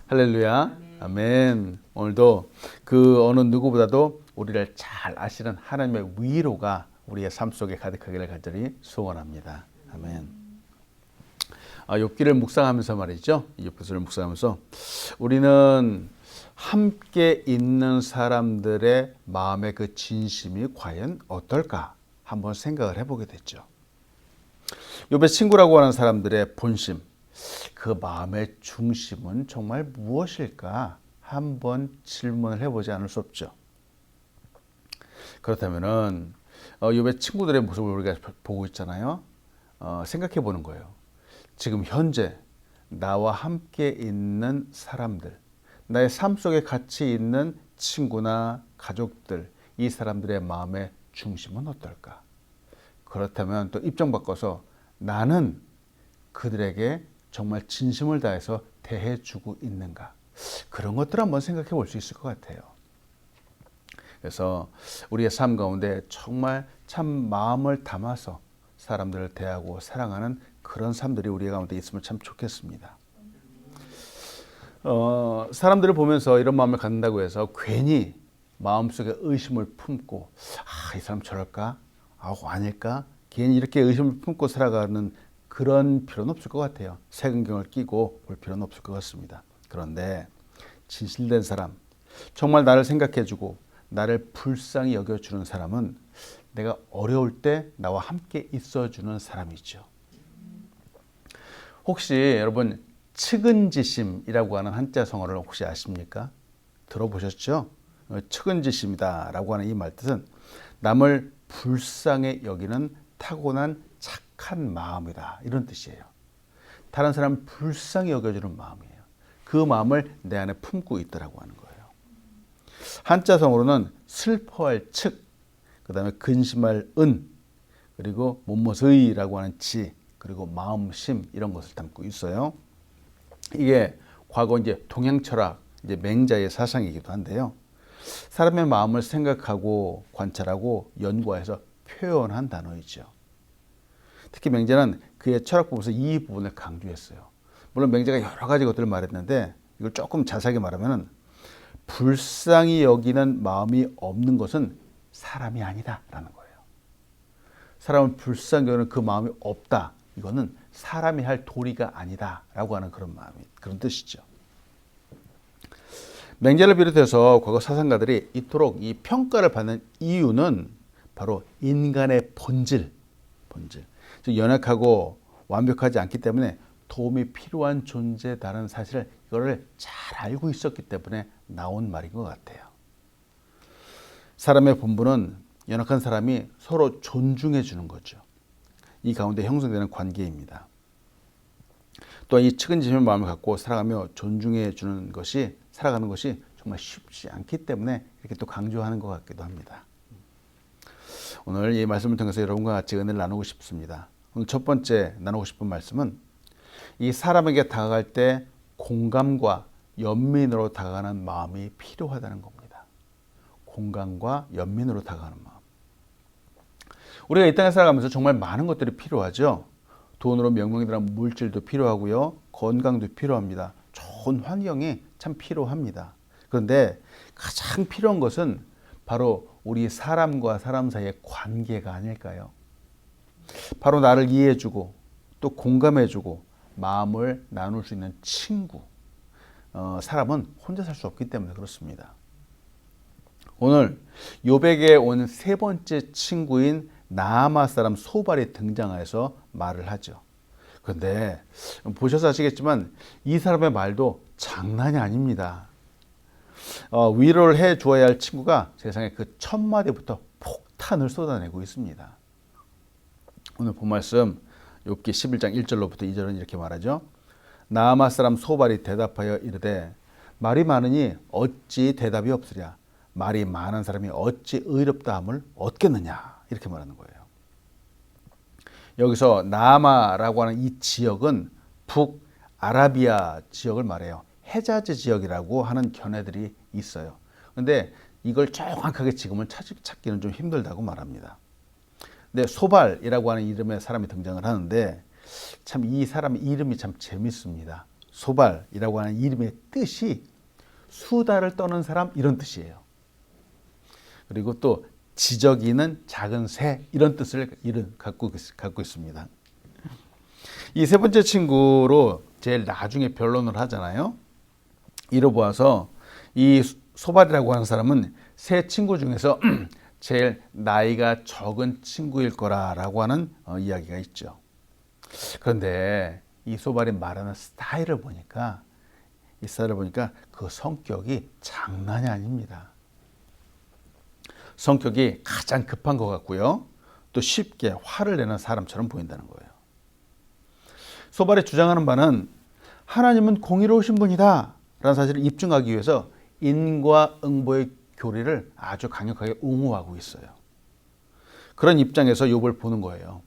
할렐루야. 아멘. 오늘도 그 어느 누구보다도 우리를 잘 아시는 하나님의 위로가 우리의 삶 속에 가득하기를 간절히 소원합니다. 아멘. 욥기를 묵상하면서 말이죠. 욥기를 묵상하면서 우리는 함께 있는 사람들의 마음의 그 진심이 과연 어떨까 한번 생각을 해보게 됐죠. 욥의 친구라고 하는 사람들의 본심, 그 마음의 중심은 정말 무엇일까 한번 질문을 해보지 않을 수 없죠. 그렇다면은 욥의 친구들의 모습을 우리가 보고 있잖아요. 생각해 보는 거예요. 지금 현재 나와 함께 있는 사람들, 나의 삶 속에 같이 있는 친구나 가족들, 이 사람들의 마음의 중심은 어떨까? 그렇다면 또 입장 바꿔서 나는 그들에게 정말 진심을 다해서 대해주고 있는가? 그런 것들 한번 생각해 볼 수 있을 것 같아요. 그래서 우리의 삶 가운데 정말 참 마음을 담아서 사람들을 대하고 사랑하는 그런 삶들이 우리 가운데 있으면 참 좋겠습니다. 사람들을 보면서 이런 마음을 갖는다고 해서 괜히 마음속에 의심을 품고 이 사람 저럴까? 아닐까? 괜히 이렇게 의심을 품고 살아가는 그런 필요는 없을 것 같아요. 색안경을 끼고 볼 필요는 없을 것 같습니다. 그런데 진실된 사람, 정말 나를 생각해주고 나를 불쌍히 여겨주는 사람은 내가 어려울 때 나와 함께 있어주는 사람이죠. 혹시 여러분 측은지심이라고 하는 한자성어를 혹시 아십니까? 들어보셨죠? 측은지심이다라고 하는 이 말뜻은 남을 불쌍히 여기는 타고난 착한 마음이다, 이런 뜻이에요. 다른 사람 불쌍히 여겨주는 마음이에요. 그 마음을 내 안에 품고 있더라고 하는 거예요. 한자성어로는 슬퍼할 측, 그 다음에 근심할 은, 그리고 못못의라고 하는 지, 그리고 마음심, 이런 것을 담고 있어요. 이게 과거 이제 동양 철학, 이제 맹자의 사상이기도 한데요. 사람의 마음을 생각하고 관찰하고 연구해서 표현한 단어이죠. 특히 맹자는 그의 철학 부분에서 이 부분을 강조했어요. 물론 맹자가 여러 가지 것들을 말했는데 이걸 조금 자세하게 말하면 불쌍히 여기는 마음이 없는 것은 사람이 아니다라는 거예요. 사람을 불쌍히 여기는 그 마음이 없다. 이거는 사람이 할 도리가 아니다라고 하는 그런 뜻이죠. 맹자를 비롯해서 과거 사상가들이 이토록 이 평가를 받는 이유는 바로 인간의 본질, 즉 연약하고 완벽하지 않기 때문에 도움이 필요한 존재다라는 사실을 이거를 잘 알고 있었기 때문에 나온 말인 것 같아요. 사람의 본분은 연약한 사람이 서로 존중해 주는 거죠. 이 가운데 형성되는 관계입니다. 또 이 측은지심의 마음을 갖고 살아가며 존중해 주는 것이, 살아가는 것이 정말 쉽지 않기 때문에 이렇게 또 강조하는 것 같기도 합니다. 오늘 이 말씀을 통해서 여러분과 같이 은혜를 나누고 싶습니다. 오늘 첫 번째 나누고 싶은 말씀은 이 사람에게 다가갈 때 공감과 연민으로 다가가는 마음이 필요하다는 겁니다. 공감과 연민으로 다가가는 마음. 우리가 이 땅에 살아가면서 정말 많은 것들이 필요하죠. 돈으로 명명이나 물질도 필요하고요. 건강도 필요합니다. 좋은 환경이 참 필요합니다. 그런데 가장 필요한 것은 바로 우리 사람과 사람 사이의 관계가 아닐까요? 바로 나를 이해해주고 또 공감해주고 마음을 나눌 수 있는 친구. 사람은 혼자 살 수 없기 때문에 그렇습니다. 오늘 욥에게 온 세 번째 친구인 나아마 사람 소발이 등장해서 말을 하죠. 그런데 보셔서 아시겠지만 이 사람의 말도 장난이 아닙니다. 위로를 해 주어야 할 친구가 세상에 그 첫 마디부터 폭탄을 쏟아내고 있습니다. 오늘 본 말씀 욥기 11장 1절로부터 2절은 이렇게 말하죠. 나아마 사람 소발이 대답하여 이르되 말이 많으니 어찌 대답이 없으랴. 말이 많은 사람이 어찌 의롭다함을 얻겠느냐. 이렇게 말하는 거예요. 여기서 나아마라고 하는 이 지역은 북아라비아 지역을 말해요. 헤자즈 지역이라고 하는 견해들이 있어요. 그런데 이걸 정확하게 지금은 찾기는 좀 힘들다고 말합니다. 근데 소발이라고 하는 이름의 사람이 등장을 하는데 참 이 사람 이름이 참 재밌습니다. 소발이라고 하는 이름의 뜻이 수다를 떠는 사람 이런 뜻이에요. 그리고 또 지저귀는 작은 새 이런 뜻을 갖고 있습니다. 이 세 번째 친구로 제일 나중에 변론을 하잖아요. 이로 보아서 이 소발이라고 하는 사람은 세 친구 중에서 제일 나이가 적은 친구일 거라고 하는 이야기가 있죠. 그런데 이 소발이 말하는 스타일을 보니까 그 성격이 장난이 아닙니다. 성격이 가장 급한 것 같고요. 또 쉽게 화를 내는 사람처럼 보인다는 거예요. 소발이 주장하는 바는 하나님은 공의로우신 분이다 라는 사실을 입증하기 위해서 인과응보의 교리를 아주 강력하게 옹호하고 있어요. 그런 입장에서 욥을 보는 거예요.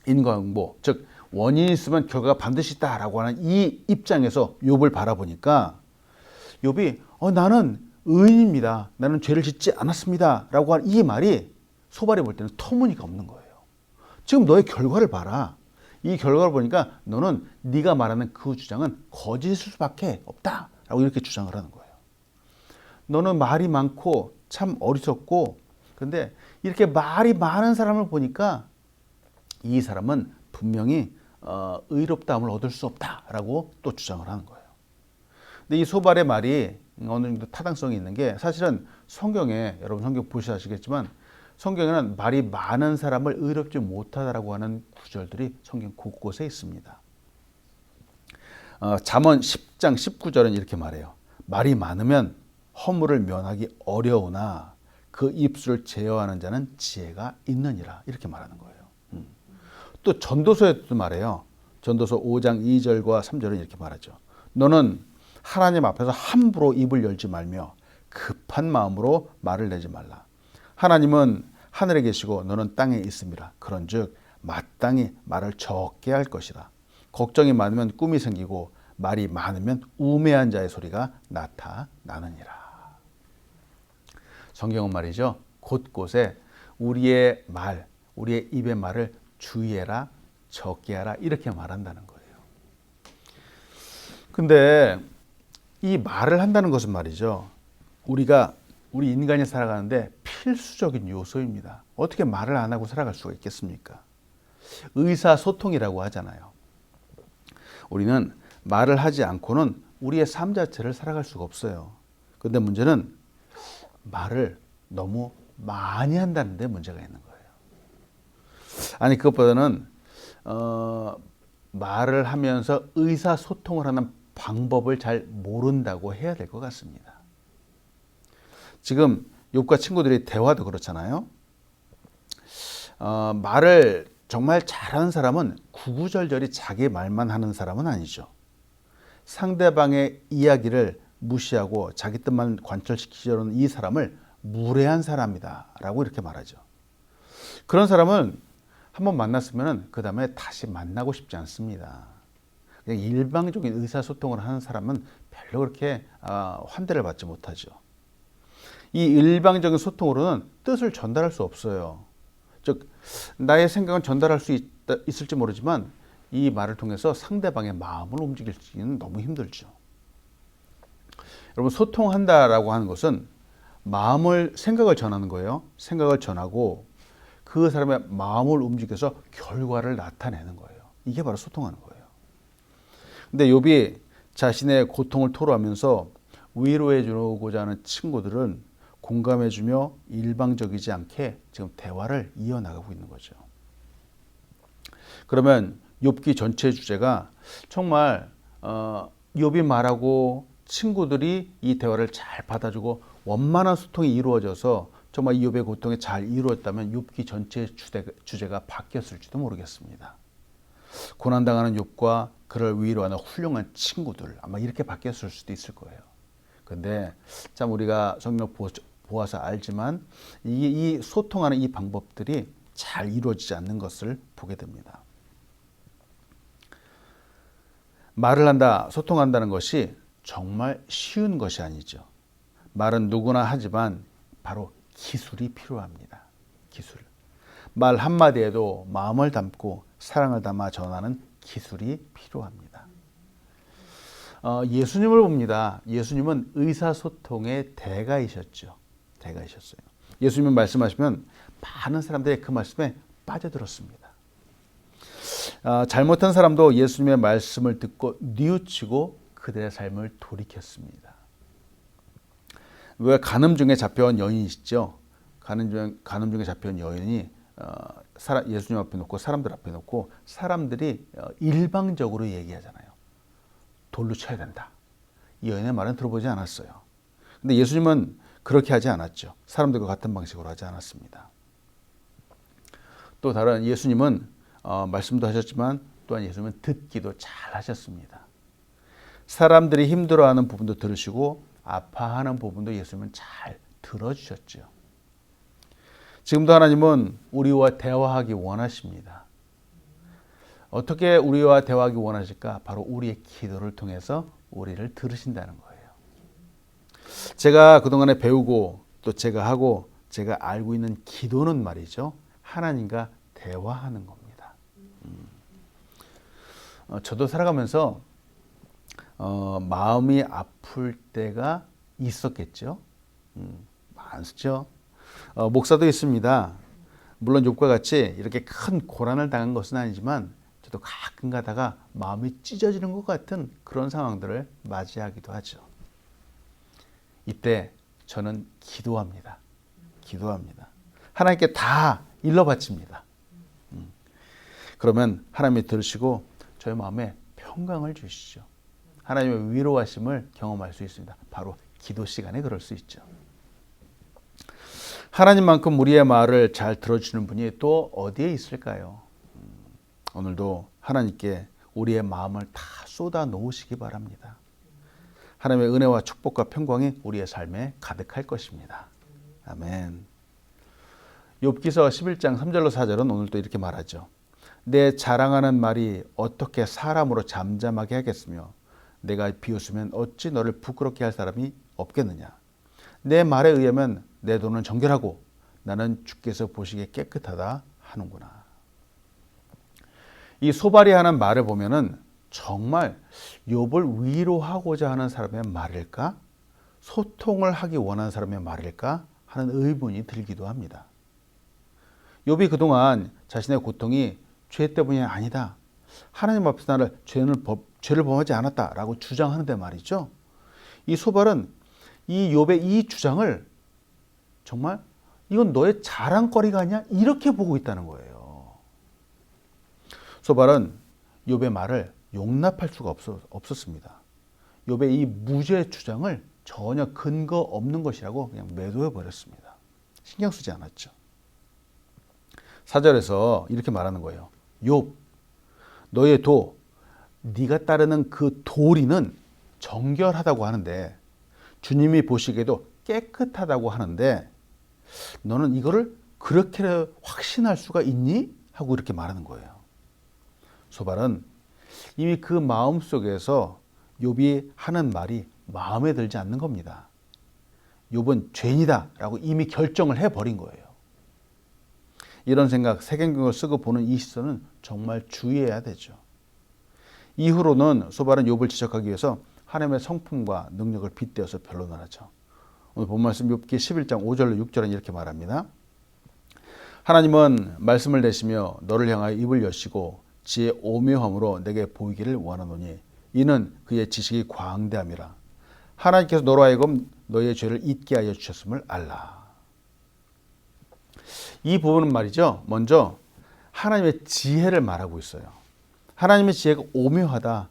인과응보, 즉 원인이 있으면 결과가 반드시 있다라고 하는 이 입장에서 욥을 바라보니까 욥이 나는 의인입니다. 나는 죄를 짓지 않았습니다. 라고 하는 이 말이 소발이 볼 때는 터무니가 없는 거예요. 지금 너의 결과를 봐라. 이 결과를 보니까 너는 네가 말하는 그 주장은 거짓일 수밖에 없다. 라고 이렇게 주장을 하는 거예요. 너는 말이 많고 참 어리석고 근데 이렇게 말이 많은 사람을 보니까 이 사람은 분명히 의롭다함을 얻을 수 없다라고 또 주장을 하는 거예요. 근데 이 소발의 말이 어느 정도 타당성이 있는 게 사실은 성경에 여러분 성경 보시면 아시겠지만 성경에는 말이 많은 사람을 의롭지 못하다라고 하는 구절들이 성경 곳곳에 있습니다. 잠언 10장 19절은 이렇게 말해요. 말이 많으면 허물을 면하기 어려우나 그 입술을 제어하는 자는 지혜가 있느니라 이렇게 말하는 거예요. 또 전도서에도 말해요. 전도서 5장 2절과 3절은 이렇게 말하죠. 너는 하나님 앞에서 함부로 입을 열지 말며 급한 마음으로 말을 내지 말라. 하나님은 하늘에 계시고 너는 땅에 있음이라. 그런즉 마땅히 말을 적게 할 것이라. 걱정이 많으면 꿈이 생기고 말이 많으면 우매한 자의 소리가 나타나느니라. 성경은 말이죠. 곳곳에 우리의 입의 말을 주의해라, 적게 하라 이렇게 말한다는 거예요. 근데 이 말을 한다는 것은 말이죠. 우리 인간이 살아가는데 필수적인 요소입니다. 어떻게 말을 안 하고 살아갈 수가 있겠습니까? 의사소통이라고 하잖아요. 우리는 말을 하지 않고는 우리의 삶 자체를 살아갈 수가 없어요. 그런데 문제는 말을 너무 많이 한다는 데 문제가 있는 거예요. 아니 그것보다는 말을 하면서 의사소통을 하는 방법을 잘 모른다고 해야 될 것 같습니다. 지금 욥과 친구들의 대화도 그렇잖아요. 말을 정말 잘하는 사람은 구구절절히 자기 말만 하는 사람은 아니죠. 상대방의 이야기를 무시하고 자기 뜻만 관철시키려는 이 사람을 무례한 사람이다 라고 이렇게 말하죠. 그런 사람은 한번 만났으면 그 다음에 다시 만나고 싶지 않습니다. 그냥 일방적인 의사소통을 하는 사람은 별로 그렇게 환대를 받지 못하죠. 이 일방적인 소통으로는 뜻을 전달할 수 없어요. 즉 나의 생각은 전달할 수 있을지 모르지만 이 말을 통해서 상대방의 마음을 움직이기는 너무 힘들죠. 여러분 소통한다라고 하는 것은 생각을 전하는 거예요. 생각을 전하고 그 사람의 마음을 움직여서 결과를 나타내는 거예요. 이게 바로 소통하는 거예요. 근데 욥이 자신의 고통을 토로하면서 위로해 주고자 하는 친구들은 공감해주며 일방적이지 않게 지금 대화를 이어나가고 있는 거죠. 그러면 욥기 전체의 주제가 정말 욥이 말하고 친구들이 이 대화를 잘 받아주고 원만한 소통이 이루어져서 정말 이 욥의 고통이 잘 이루어졌다면 욥기 전체의 주제가 바뀌었을지도 모르겠습니다. 고난당하는 욥과 그를 위로하는 훌륭한 친구들 아마 이렇게 바뀌었을 수도 있을 거예요. 근데 참 우리가 성경 보아서 알지만 이 소통하는 이 방법들이 잘 이루어지지 않는 것을 보게 됩니다. 말을 한다, 소통한다는 것이 정말 쉬운 것이 아니죠. 말은 누구나 하지만 바로 기술이 필요합니다. 기술. 말 한마디에도 마음을 담고 사랑을 담아 전하는 기술이 필요합니다. 예수님을 봅니다. 예수님은 의사소통의 대가이셨죠. 대가이셨어요. 예수님은 말씀하시면 많은 사람들이 그 말씀에 빠져들었습니다. 잘못한 사람도 예수님의 말씀을 듣고 뉘우치고 그들의 삶을 돌이켰습니다. 왜 간음 중에 잡혀온 여인이시죠? 간음 중에 잡혀온 여인이 예수님 앞에 놓고 사람들 앞에 놓고 사람들이 일방적으로 얘기하잖아요. 돌로 쳐야 된다. 이 여인의 말은 들어보지 않았어요. 근데 예수님은 그렇게 하지 않았죠. 사람들과 같은 방식으로 하지 않았습니다. 또 다른 예수님은 말씀도 하셨지만 또한 예수님은 듣기도 잘 하셨습니다. 사람들이 힘들어하는 부분도 들으시고 아파하는 부분도 예수님은 잘 들어주셨죠. 지금도 하나님은 우리와 대화하기 원하십니다. 어떻게 우리와 대화하기 원하실까? 바로 우리의 기도를 통해서 우리를 들으신다는 거예요. 제가 그동안에 배우고 또 제가 하고 제가 알고 있는 기도는 말이죠. 하나님과 대화하는 겁니다. 저도 살아가면서 마음이 아플 때가 있었겠죠. 많죠. 목사도 있습니다. 물론 욥과 같이 이렇게 큰 고난을 당한 것은 아니지만 저도 가끔 가다가 마음이 찢어지는 것 같은 그런 상황들을 맞이하기도 하죠. 이때 저는 기도합니다. 기도합니다. 하나님께 다 일러 바칩니다. 그러면 하나님이 들으시고 저의 마음에 평강을 주시죠. 하나님의 위로하심을 경험할 수 있습니다. 바로 기도 시간에 그럴 수 있죠. 하나님만큼 우리의 말을 잘 들어주는 분이 또 어디에 있을까요? 오늘도 하나님께 우리의 마음을 다 쏟아 놓으시기 바랍니다. 하나님의 은혜와 축복과 평강이 우리의 삶에 가득할 것입니다. 아멘. 욥기서 11장 3절로 4절은 오늘 또 이렇게 말하죠. 내 자랑하는 말이 어떻게 사람으로 잠잠하게 하겠으며 내가 비웃으면 어찌 너를 부끄럽게 할 사람이 없겠느냐. 내 말에 의하면 내 돈은 정결하고 나는 주께서 보시기에 깨끗하다 하는구나. 이 소발이 하는 말을 보면은 정말 욥을 위로하고자 하는 사람의 말일까? 소통을 하기 원하는 사람의 말일까? 하는 의문이 들기도 합니다. 욥이 그동안 자신의 고통이 죄 때문이 아니다. 하나님 앞에서 나를 죄를 범하지 않았다라고 주장하는데 말이죠. 이 소발은 이 욥의 이 주장을 정말 이건 너의 자랑거리가 아니야? 이렇게 보고 있다는 거예요. 소발은 욥의 말을 용납할 수가 없었습니다. 욥의 이 무죄 주장을 전혀 근거 없는 것이라고 그냥 매도해 버렸습니다. 신경 쓰지 않았죠. 4절에서 이렇게 말하는 거예요. 욥, 너의 네가 따르는 그 도리는 정결하다고 하는데 주님이 보시기에도 깨끗하다고 하는데 너는 이거를 그렇게 확신할 수가 있니? 하고 이렇게 말하는 거예요. 소발은 이미 그 마음속에서 욥이 하는 말이 마음에 들지 않는 겁니다. 욥은 죄인이다 라고 이미 결정을 해버린 거예요. 이런 생각, 색안경을 쓰고 보는 이 시선은 정말 주의해야 되죠. 이후로는 소발은 욥을 지적하기 위해서 하나님의 성품과 능력을 빗대어서 변론을 하죠. 오늘 본 말씀 욥기 11장 5절로 6절은 이렇게 말합니다. 하나님은 말씀을 내시며 너를 향하여 입을 여시고 지혜 오묘함으로 내게 보이기를 원하노니 이는 그의 지식이 광대함이라. 하나님께서 너로 하여금 너의 죄를 잊게 하여 주셨음을 알라. 이 부분은 말이죠. 먼저 하나님의 지혜를 말하고 있어요. 하나님의 지혜가 오묘하다.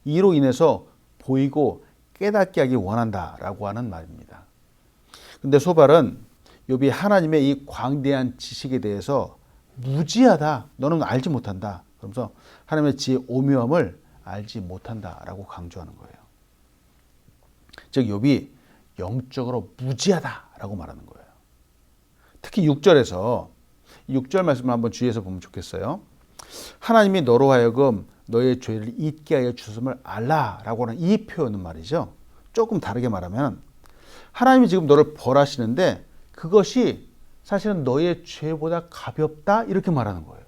이로 인해서 보이고 깨닫게 하기 원한다라고 하는 말입니다. 근데 소발은 욥이 하나님의 이 광대한 지식에 대해서 무지하다. 너는 알지 못한다. 그러면서 하나님의 지혜 오묘함을 알지 못한다라고 강조하는 거예요. 즉 욥이 영적으로 무지하다라고 말하는 거예요. 특히 6절에서 6절 말씀을 한번 주의해서 보면 좋겠어요. 하나님이 너로 하여금 너의 죄를 잊게 하여 주셨음을 알라라고 하는 이 표현은 말이죠. 조금 다르게 말하면 하나님이 지금 너를 벌하시는데 그것이 사실은 너의 죄보다 가볍다 이렇게 말하는 거예요.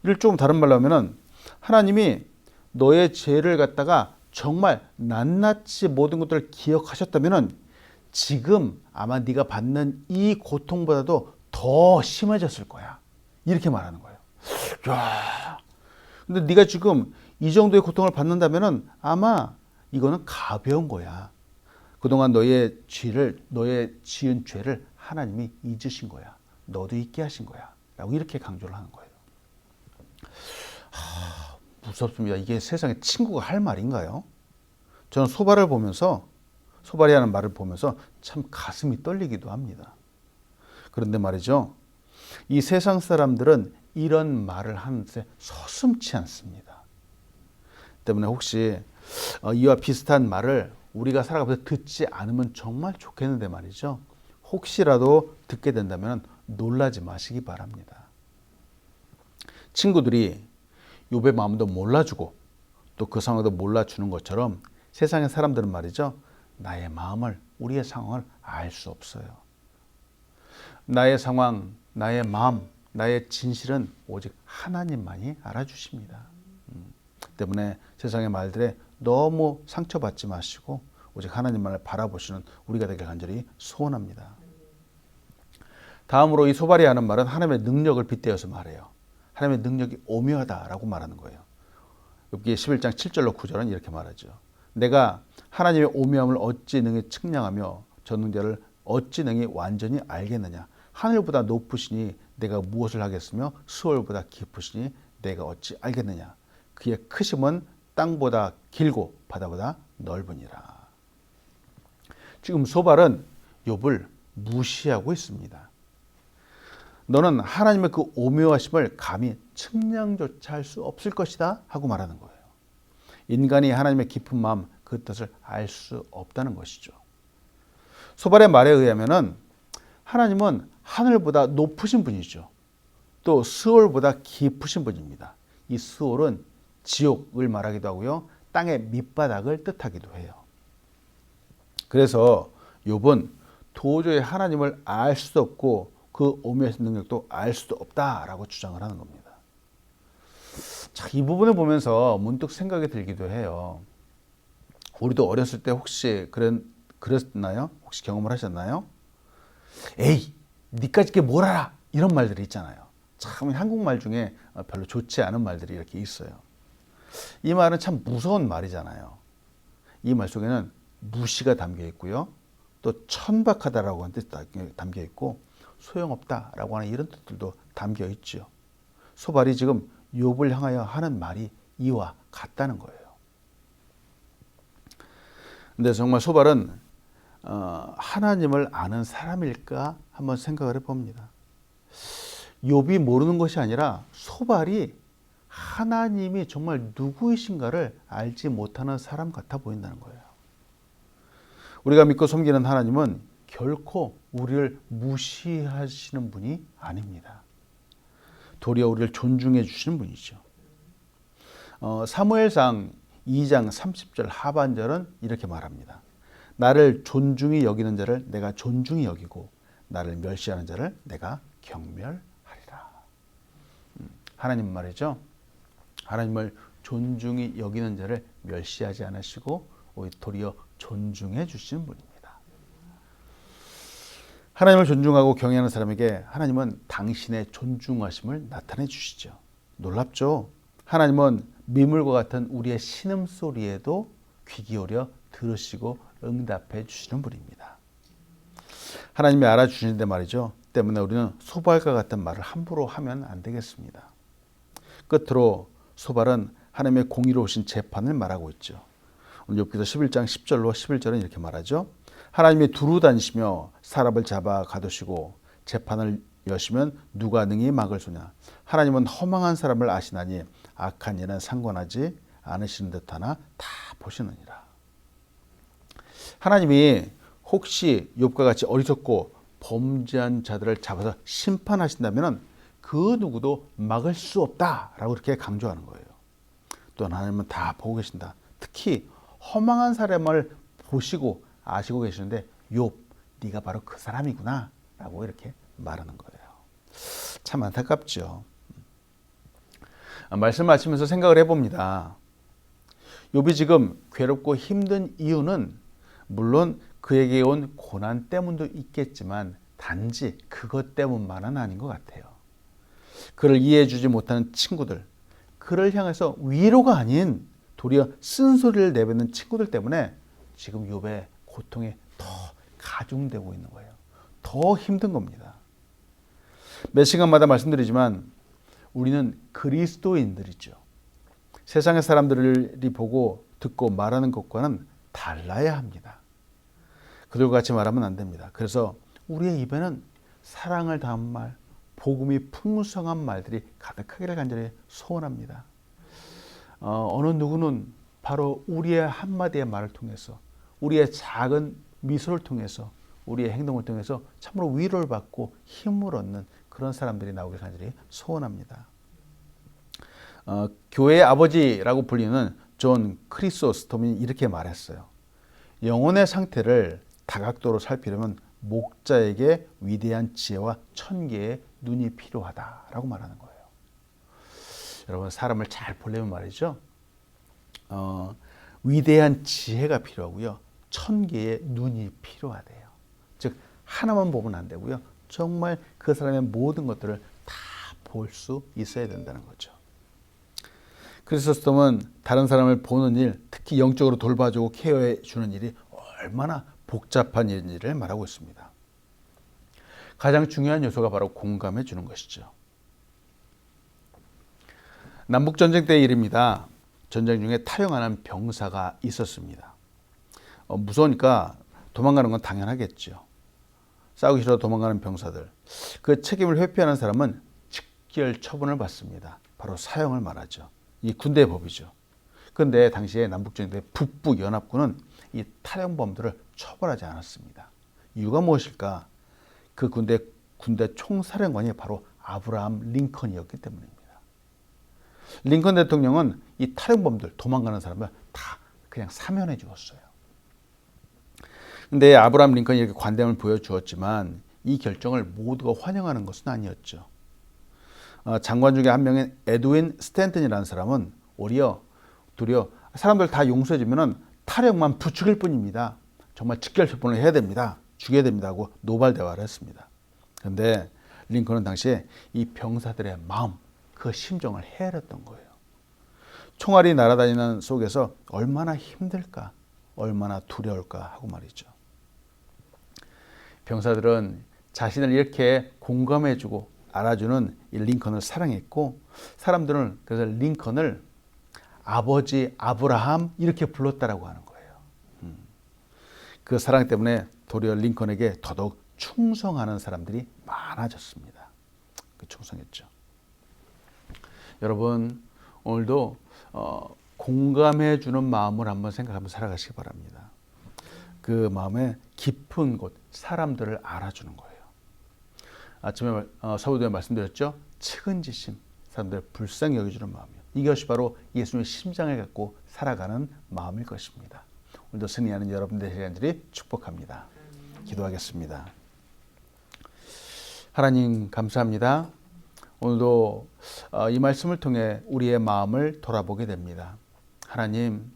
이를 조금 다른 말로 하면은 하나님이 너의 죄를 갖다가 정말 낱낱이 모든 것들을 기억하셨다면은 지금 아마 네가 받는 이 고통보다도 더 심해졌을 거야. 이렇게 말하는 거예요. 야, 근데 네가 지금 이 정도의 고통을 받는다면은 아마 이거는 가벼운 거야. 그동안 너의 지은 죄를 하나님이 잊으신 거야. 너도 잊게 하신 거야. 라고 이렇게 강조를 하는 거예요. 무섭습니다. 이게 세상에 친구가 할 말인가요? 저는 소발이 하는 말을 보면서 참 가슴이 떨리기도 합니다. 그런데 말이죠. 이 세상 사람들은 이런 말을 하는데 서슴지 않습니다. 때문에 혹시 이와 비슷한 말을 우리가 살아가면서 듣지 않으면 정말 좋겠는데 말이죠. 혹시라도 듣게 된다면 놀라지 마시기 바랍니다. 친구들이 욥의 마음도 몰라주고 또 그 상황도 몰라주는 것처럼 세상의 사람들은 말이죠. 나의 마음을, 우리의 상황을 알 수 없어요. 나의 상황, 나의 마음, 나의 진실은 오직 하나님만이 알아주십니다. 때문에 세상의 말들에 너무 상처받지 마시고 오직 하나님만을 바라보시는 우리가 되길 간절히 소원합니다. 다음으로 이 소발이 하는 말은 하나님의 능력을 빗대어서 말해요. 하나님의 능력이 오묘하다라고 말하는 거예요. 욥기 11장 7절로 9절은 이렇게 말하죠. 내가 하나님의 오묘함을 어찌 능히 측량하며 전능자를 어찌 능히 완전히 알겠느냐. 하늘보다 높으시니 내가 무엇을 하겠으며 수월보다 깊으시니 내가 어찌 알겠느냐. 그의 크심은 땅보다 길고 바다보다 넓으니라. 지금 소발은 욥을 무시하고 있습니다. 너는 하나님의 그 오묘하심을 감히 측량조차 할 수 없을 것이다 하고 말하는 거예요. 인간이 하나님의 깊은 마음 그 뜻을 알 수 없다는 것이죠. 소발의 말에 의하면은 하나님은 하늘보다 높으신 분이죠. 또 스올보다 깊으신 분입니다. 이 스올은 지옥을 말하기도 하고요. 땅의 밑바닥을 뜻하기도 해요. 그래서 욥은 도저히 하나님을 알 수도 없고 그 오묘하신 능력도 알 수도 없다라고 주장을 하는 겁니다. 자, 이 부분을 보면서 문득 생각이 들기도 해요. 우리도 어렸을 때 혹시 그랬나요? 혹시 경험을 하셨나요? 에이, 니까짓 게 뭘 알아? 이런 말들이 있잖아요. 참 한국말 중에 별로 좋지 않은 말들이 이렇게 있어요. 이 말은 참 무서운 말이잖아요. 이 말 속에는 무시가 담겨 있고요. 또 천박하다라고 하는 뜻이 담겨 있고 소용없다라고 하는 이런 뜻들도 담겨 있죠. 소발이 지금 욥을 향하여 하는 말이 이와 같다는 거예요. 근데 정말 소발은 하나님을 아는 사람일까 한번 생각을 해봅니다. 욥이 모르는 것이 아니라 소발이 하나님이 정말 누구이신가를 알지 못하는 사람 같아 보인다는 거예요. 우리가 믿고 섬기는 하나님은 결코 우리를 무시하시는 분이 아닙니다. 도리어 우리를 존중해 주시는 분이죠. 사무엘상 2장 30절 하반절은 이렇게 말합니다. 나를 존중히 여기는 자를 내가 존중히 여기고 나를 멸시하는 자를 내가 경멸하리라. 하나님 말이죠. 하나님을 존중히 여기는 자를 멸시하지 않으시고 도리어 존중해 주시는 분입니다. 하나님을 존중하고 경외하는 사람에게 하나님은 당신의 존중하심을 나타내 주시죠. 놀랍죠? 하나님은 미물과 같은 우리의 신음소리에도 귀 기울여 들으시고 응답해 주시는 분입니다. 하나님이 알아주시는데 말이죠. 때문에 우리는 소발과 같은 말을 함부로 하면 안 되겠습니다. 끝으로 소발은 하나님의 공의로우신 재판을 말하고 있죠. 오늘 욥기서 11장 10절로 11절은 이렇게 말하죠. 하나님이 두루 다니시며 사람을 잡아 가두시고 재판을 여시면 누가 능히 막을 소냐. 하나님은 허망한 사람을 아시나니 악한 일은 상관하지 않으시는 듯하나 다 보시느니라. 하나님이 혹시 욥과 같이 어리석고 범죄한 자들을 잡아서 심판하신다면 그 누구도 막을 수 없다라고 이렇게 강조하는 거예요. 또 하나님은 다 보고 계신다. 특히 허망한 사람을 보시고 아시고 계시는데 욥, 네가 바로 그 사람이구나 라고 이렇게 말하는 거예요. 참 안타깝죠. 말씀을 하시면서 생각을 해봅니다. 욥이 지금 괴롭고 힘든 이유는 물론 그에게 온 고난 때문도 있겠지만 단지 그것 때문만은 아닌 것 같아요. 그를 이해해 주지 못하는 친구들, 그를 향해서 위로가 아닌 도리어 쓴소리를 내뱉는 친구들 때문에 지금 욥의 고통이 더 가중되고 있는 거예요. 더 힘든 겁니다. 매 시간마다 말씀드리지만 우리는 그리스도인들이죠. 세상의 사람들이 보고 듣고 말하는 것과는 달라야 합니다. 그들과 같이 말하면 안 됩니다. 그래서 우리의 입에는 사랑을 담은 말, 복음이 풍성한 말들이 가득하기를 간절히 소원합니다. 어느 누구는 바로 우리의 한마디의 말을 통해서, 우리의 작은 미소를 통해서, 우리의 행동을 통해서 참으로 위로를 받고 힘을 얻는 그런 사람들이 나오길 간절히 소원합니다. 교회의 아버지라고 불리는 존 크리소스톰이 이렇게 말했어요. 영혼의 상태를 다각도로 살피려면 목자에게 위대한 지혜와 천개의 눈이 필요하다라고 말하는 거예요. 여러분, 사람을 잘 보려면 말이죠. 위대한 지혜가 필요하고요. 천개의 눈이 필요하대요. 즉 하나만 보면 안 되고요. 정말 그 사람의 모든 것들을 다 볼 수 있어야 된다는 거죠. 크리소스톰은 다른 사람을 보는 일, 특히 영적으로 돌봐주고 케어해 주는 일이 얼마나 복잡한 일인지를 말하고 있습니다. 가장 중요한 요소가 바로 공감해 주는 것이죠. 남북전쟁 때의 일입니다. 전쟁 중에 탈영하는 병사가 있었습니다. 무서우니까 도망가는 건 당연하겠죠. 싸우기 싫어 도망가는 병사들. 그 책임을 회피하는 사람은 직결 처분을 받습니다. 바로 사형을 말하죠. 이 군대의 법이죠. 그런데 당시에 남북전쟁 때 북부연합군은 이 탈영범들을 처벌하지 않았습니다. 이유가 무엇일까? 그 군대 총사령관이 바로 아브라함 링컨이었기 때문입니다. 링컨 대통령은 이 탈영범들, 도망가는 사람을 다 그냥 사면해 주었어요. 근데 아브라함 링컨이 이렇게 관대함을 보여주었지만 이 결정을 모두가 환영하는 것은 아니었죠. 장관 중에 한 명인 에드윈 스탠튼이라는 사람은 도리어 사람들 다 용서해주면 탈영만 부추길 뿐입니다. 정말 직결처분을 해야 됩니다. 죽여야 됩니다 하고 노발 대화를 했습니다. 그런데 링컨은 당시에 이 병사들의 마음, 그 심정을 헤아렸던 거예요. 총알이 날아다니는 속에서 얼마나 힘들까, 얼마나 두려울까 하고 말이죠. 병사들은 자신을 이렇게 공감해주고 알아주는 이 링컨을 사랑했고, 사람들은 그래서 링컨을 아버지 아브라함 이렇게 불렀다라고 하는 거예요. 그 사랑 때문에 도리어 링컨에게 더더욱 충성하는 사람들이 많아졌습니다. 충성했죠. 여러분, 오늘도 공감해주는 마음을 한번 생각하면서 살아가시기 바랍니다. 그 마음의 깊은 곳, 사람들을 알아주는 거예요. 아침에 서두에 말씀드렸죠. 측은지심, 사람들을 불쌍히 여겨주는 마음이요. 이것이 바로 예수님의 심장을 갖고 살아가는 마음일 것입니다. 오늘도 승리하는 여러분들의 시간들이 축복합니다. 기도하겠습니다. 하나님 감사합니다. 오늘도 이 말씀을 통해 우리의 마음을 돌아보게 됩니다. 하나님,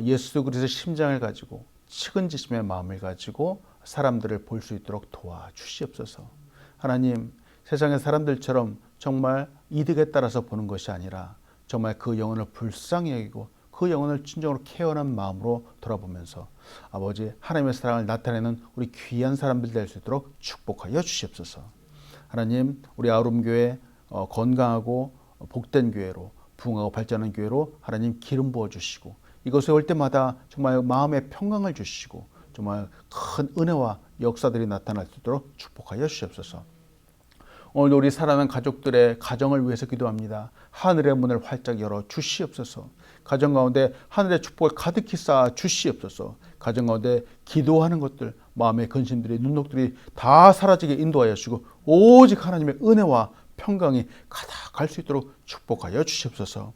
예수 그리스도의 심장을 가지고 측은지심의 마음을 가지고 사람들을 볼 수 있도록 도와주시옵소서. 하나님, 세상의 사람들처럼 정말 이득에 따라서 보는 것이 아니라 정말 그 영혼을 불쌍히 여기고 그 영혼을 진정으로 케어하는 마음으로 돌아보면서 아버지 하나님의 사랑을 나타내는 우리 귀한 사람들 될 수 있도록 축복하여 주시옵소서. 하나님, 우리 아우름교회 건강하고 복된 교회로 부흥하고 발전하는 교회로 하나님 기름 부어주시고 이곳에 올 때마다 정말 마음의 평강을 주시고 정말 큰 은혜와 역사들이 나타날 수 있도록 축복하여 주시옵소서. 오늘 우리 사랑하는 가족들의 가정을 위해서 기도합니다. 하늘의 문을 활짝 열어 주시옵소서. 가정 가운데 하늘의 축복을 가득히 쌓아 주시옵소서. 가정 가운데 기도하는 것들, 마음의 근심들이, 눈독들이 다 사라지게 인도하여 주시고 오직 하나님의 은혜와 평강이 가득할 수 있도록 축복하여 주시옵소서.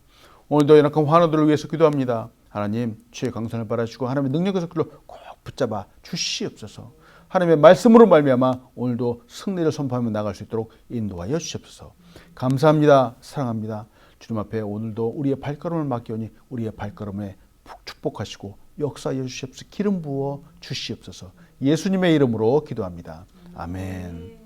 오늘도 연약한 환우들을 위해서 기도합니다. 하나님, 주의 강선을 바라시고 하나님의 능력의 손길로 꼭 붙잡아 주시옵소서. 하나님의 말씀으로 말미암아 오늘도 승리를 선포하며 나갈 수 있도록 인도하여 주시옵소서. 감사합니다. 사랑합니다. 주님 앞에 오늘도 우리의 발걸음을 맡기오니 우리의 발걸음에 축복하시고 역사하여 주시옵소서. 기름 부어 주시옵소서. 예수님의 이름으로 기도합니다. 아멘.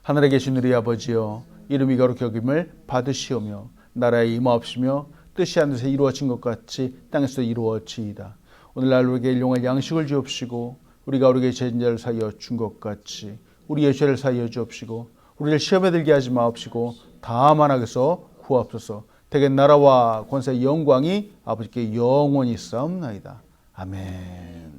하늘에 계신 우리 아버지여, 이름이 거룩히 여김을 받으시오며 나라에 임하옵시며 뜻이 하늘에서 이루어진 것 같이 땅에서 이루어지이다. 오늘날 우리에게 일용할 양식을 주옵시고 우리가 우리에게 죄진 자를 사하여 준 것 같이 우리의 죄를 사하여 주옵시고 우리를 시험에 들게 하지 마옵시고 다만 악에서 구하옵소서. 대개 나라와 권세 영광이 아버지께 영원히 있사옵나이다. 아멘.